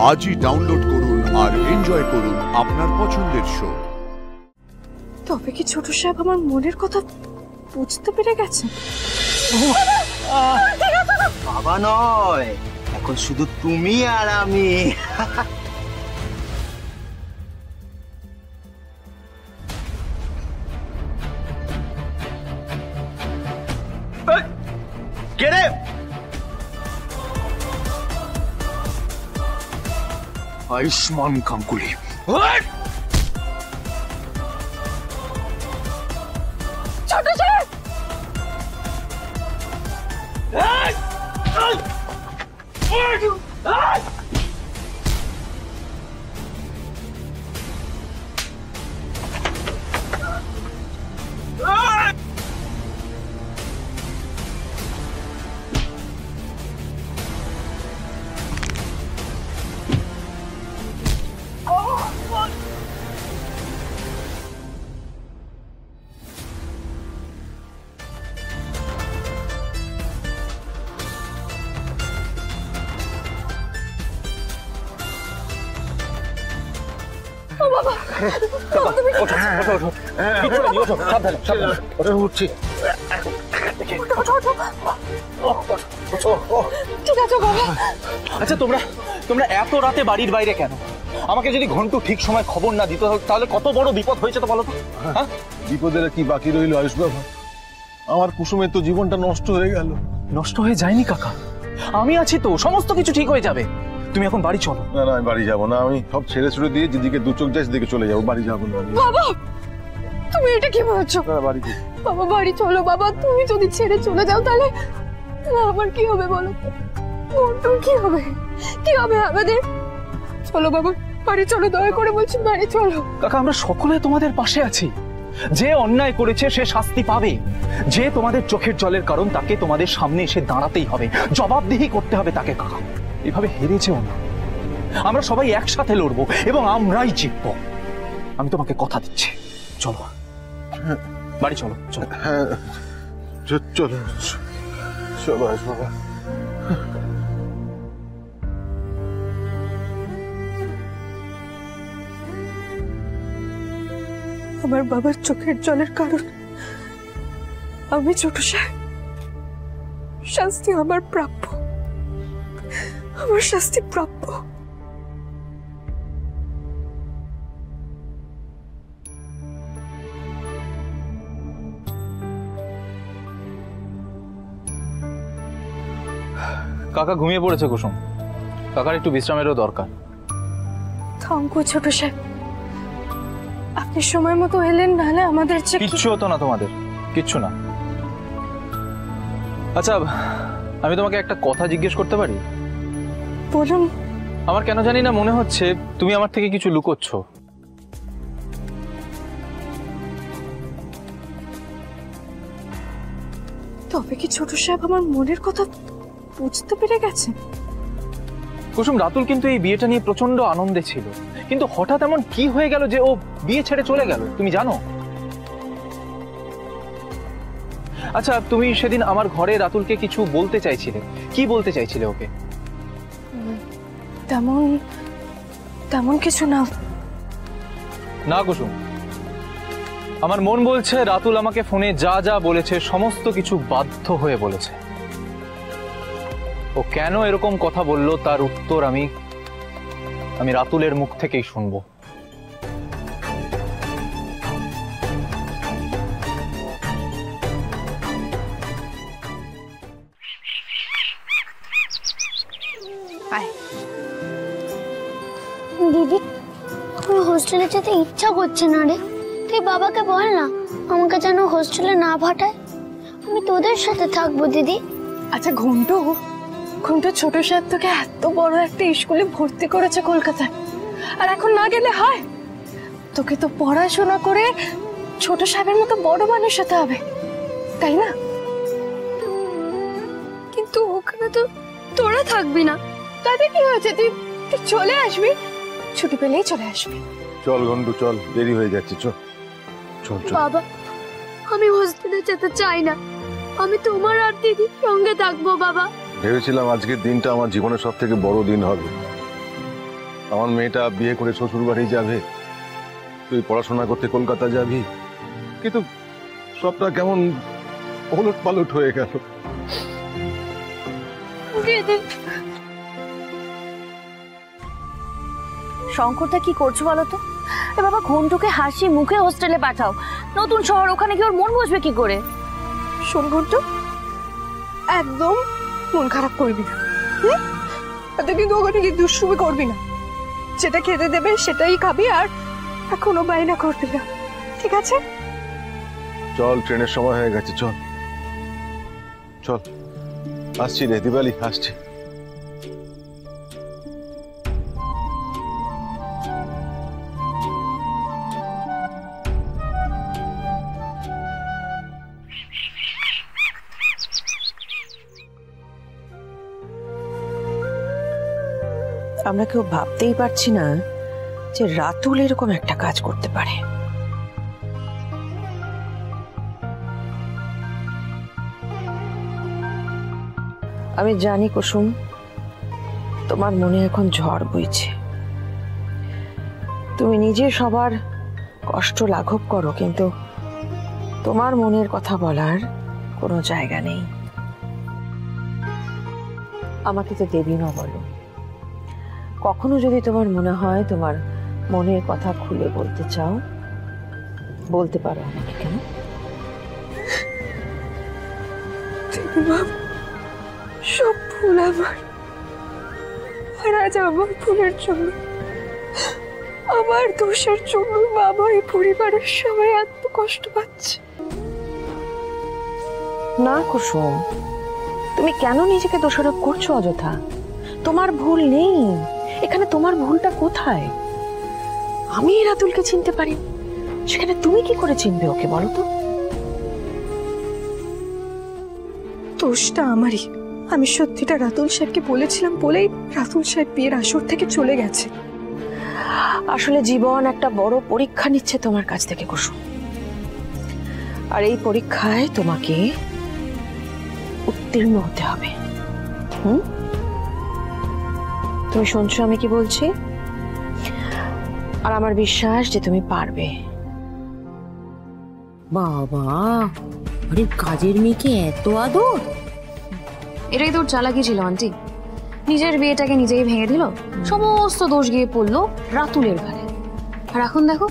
আজই ডাউনলোড করুন আর এনজয় করুন আপনার পছন্দের শো। তবে কি ছোট সাহেব আমার মনের কথা বুঝতে পেরে গেছে? বাবা নয়, এখন শুধু তুমি আর আমি। কে আয়ুষ্মান গাঙ্গুলি। ছোট সাহেব! আচ্ছা তোমরা এত রাতে বাড়ির বাইরে কেন? আমাকে যদি ঘন্টু ঠিক সময় খবর না দিত তাহলে কত বড় বিপদ হয়েছে তো বলো তো। হ্যাঁ, বিপদের কি বাকি রইল আয়ুষ বাবা? আমার কুসুমের তো জীবনটা নষ্ট হয়ে গেল। নষ্ট হয়ে যায়নি কাকা, আমি আছি তো, সমস্ত কিছু ঠিক হয়ে যাবে। তুমি এখন বাড়ি চলো। না না, আমি বাড়ি যাবো না। আমি সব ছেড়ে ছুড়ে দিয়ে যেদিকে দু চোখ যায় সেদিকে চলে যাবো। বাড়ি যাবো না। বাবা, তুমি এটা কি বলছো? বাড়ি বাবা বাড়ি চলো বাবা। তুমি যদি ছেড়ে চলে যাও তাহলে আমার কি হবে বলো? তোর কি হবে? কি হবে আমাদের? চলো বাবা, বাড়ি চলো, দয়া করে বলছি বাড়ি চলো। কাকা, আমরা সকলে তোমাদের পাশে আছি। যে অন্যায় করেছে সে শাস্তি পাবে। যে তোমাদের চোখের জলের কারণ, তাকে তোমাদের সামনে এসে দাঁড়াতেই হবে, জবাবদিহি করতে হবে তাকে। কাকা, এভাবে হেরেছেও না। আমরা সবাই একসাথে লড়বো এবং আমরাই জিতবো। আমি তোমাকে কথা দিচ্ছি। চলো বাড়ি চলো। চলো হ্যাঁ চলো চলো আয়ুষ বাবা। আমার বাবার চোখের জলের কারণ আমি ছোট সাহেব। শাস্তি আমার প্রাপ্য, আমার শাস্তি প্রাপ্য। কাকা ঘুমিয়ে পড়েছে কুসুম, কাকার একটু বিশ্রামেরও দরকার। থাঙ্কু ছোট সাহেব, আপনি সময় মতো এলেন, নাহলে আমাদের কিচ্ছু হতো না, তোমাদের কিচ্ছু না। আচ্ছা, আমি তোমাকে একটা কথা জিজ্ঞেস করতে পারি? বলুন। আমার কেন জানি না মনে হচ্ছে তুমি আমার থেকে কিছু লুকোচ্ছ। তবে কি ছোট সাহেব আমার মনের কথা বুঝতে পেরে গেছে? কুসুম, রাতুল কিন্তু এই বিয়েটা নিয়ে প্রচন্ড আনন্দে ছিল, কিন্তু হঠাৎ এমন কি হয়ে গেল যে ও বিয়ে ছেড়ে চলে গেল, তুমি জানো? আচ্ছা, তুমি সেদিন আমার ঘরে রাতুলকে কিছু বলতে চাইছিলে, কি বলতে চাইছিলে ওকে? তেমন তেমন কিছু না। না কুসুম, আমার মন বলছে রাতুল আমাকে ফোনে যা যা বলেছে সমস্ত কিছু বাধ্য হয়ে বলেছে। ও কেন এরকম কথা বললো তার উত্তর আমি রাতুলের মুখ থেকেই শুনবো। দিদি, আমার হোস্টেলে যেতে ইচ্ছা করছে না রে। তুই বাবাকে বল না আমাকে যেন হোস্টেলে না পাঠায়, আমি তোদের সাথে থাকবো দিদি। আচ্ছা ঘন্টু, ছোট সাহেব তোকে এত বড় একটা স্কুলে ভর্তি করেছে কলকাতায়, আর এখন না গেলে হয়? তোকে তো পড়াশোনা করে ছোট সাহেবের মতো বড় মানুষ হতে হবে, তাই না? কিন্তু ওখানে তো তোরা থাকবি না, তাতে কি হয়েছে? তুই চলে আসবি, ছুটি পেলেই চলে আসবি। চল ঘন্টু চল, দেরি হয়ে যাচ্ছে। চল চল চল। বাবা, আমি হোস্টেলে যেতে চাই না, আমি তোমার আর দিদির সঙ্গে থাকবো। বাবা, ভেবেছিলাম আজকের দিনটা আমার জীবনের সব থেকে বড় দিন হবে, আমার মেয়েটা বিয়ে করে শ্বশুর বাড়ি যাবে, তুই পড়াশোনা করতে কলকাতা যাবি, কিন্তু সবটা কেমন ওলট পালট হয়ে গেল। শঙ্করটা কি করছো বলো তো? এ বাবা, ঘন্টুকে হাসি মুখে হোস্টেলে পাঠাও। নতুন শহর, ওখানে কি ওর মন বসবে কি করে? শোন ঘন্টু, একদম মন খারাপ করবি না। তুই কিন্তু ওখানে গিয়ে দুষ্টুমি করবি না, যেটা খেতে দেবে সেটাই খাবি, আর এখনো বায়না করবি না, ঠিক আছে? চল, ট্রেনের সময় হয়ে গেছে, চল চল। আসছি রে দিবালি, আসছি। আমরা কেউ ভাবতেই পারছি না যে রাতুল এরকম একটা কাজ করতে পারে। আমি জানি কুসুম, তোমার মনে এখন ঝড় বইছে, তুমি নিজে সবার কষ্ট লাঘব করো, কিন্তু তোমার মনের কথা বলার কোনো জায়গা নেই। আমাকে তো দেবী মা বলো, কখনো যদি তোমার মনে হয় তোমার মনের কথা খুলে বলতে চাও, বলতে পারো আমাকে। কেন? সব ভুল আমার, আর আজ আমার ভুলের জন্য, আমার দোষের জন্য বাবা এই পরিবারের সবাই এত কষ্ট পাচ্ছে। না কুসুম, তুমি কেন নিজেকে দোষারোপ করছো অযথা? তোমার ভুল নেই এখানে। তোমার ভুলটা কোথায়? আমি রাতুলকে চিনতে পারি, সেখানে তুমি কি করে চিনবে ওকে বলো তো? দোষটা আমারই। আমি সত্যিটা রাতুল সাহেবকে বলেছিলাম বলেই রাতুল সাহেব বিয়ের আসর থেকে চলে গেছে। আসলে জীবন একটা বড় পরীক্ষা নিচ্ছে তোমার কাছ থেকে কুসুম, আর এই পরীক্ষায় তোমাকে উত্তীর্ণ হতে হবে। তুমি শুনছো আমি কি বলছি? আর আমার বিশ্বাস যে তুমি পারবে। বাবা, আরে কাজের মেয়েকে এত আদর! এটাই তোর চালাকি ছিল আন্টি। নিজের বিয়েটাকে নিজেই ভেঙে দিল, সমস্ত দোষ গিয়ে পড়লো রাতুলের ঘাড়ে। আর এখন দেখো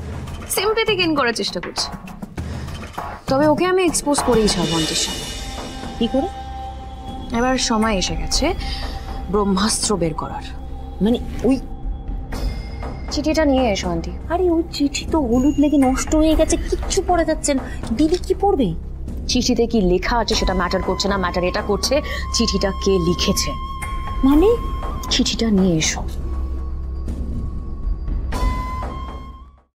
সিম্পেথি গেইন করার চেষ্টা করছে। তবে ওকে আমি এক্সপোজ করেই ছাড়বো আন্টির সামনে। কি করে? এবার সময় এসে গেছে ব্রহ্মাস্ত্র বের করার। মানে ওই চিঠিটা নিয়ে এসো আন্টি। আরে ওই চিঠি তো হলুদ লেগে নষ্ট হয়ে গেছে, কিচ্ছু পড়া যাচ্ছে না। দিদি কি পড়বে? চিঠিতে কি লেখা আছে সেটা ম্যাটার করছে না, ম্যাটার এটা করছে চিঠিটা কে লিখেছে। মানে চিঠিটা নিয়ে এসো।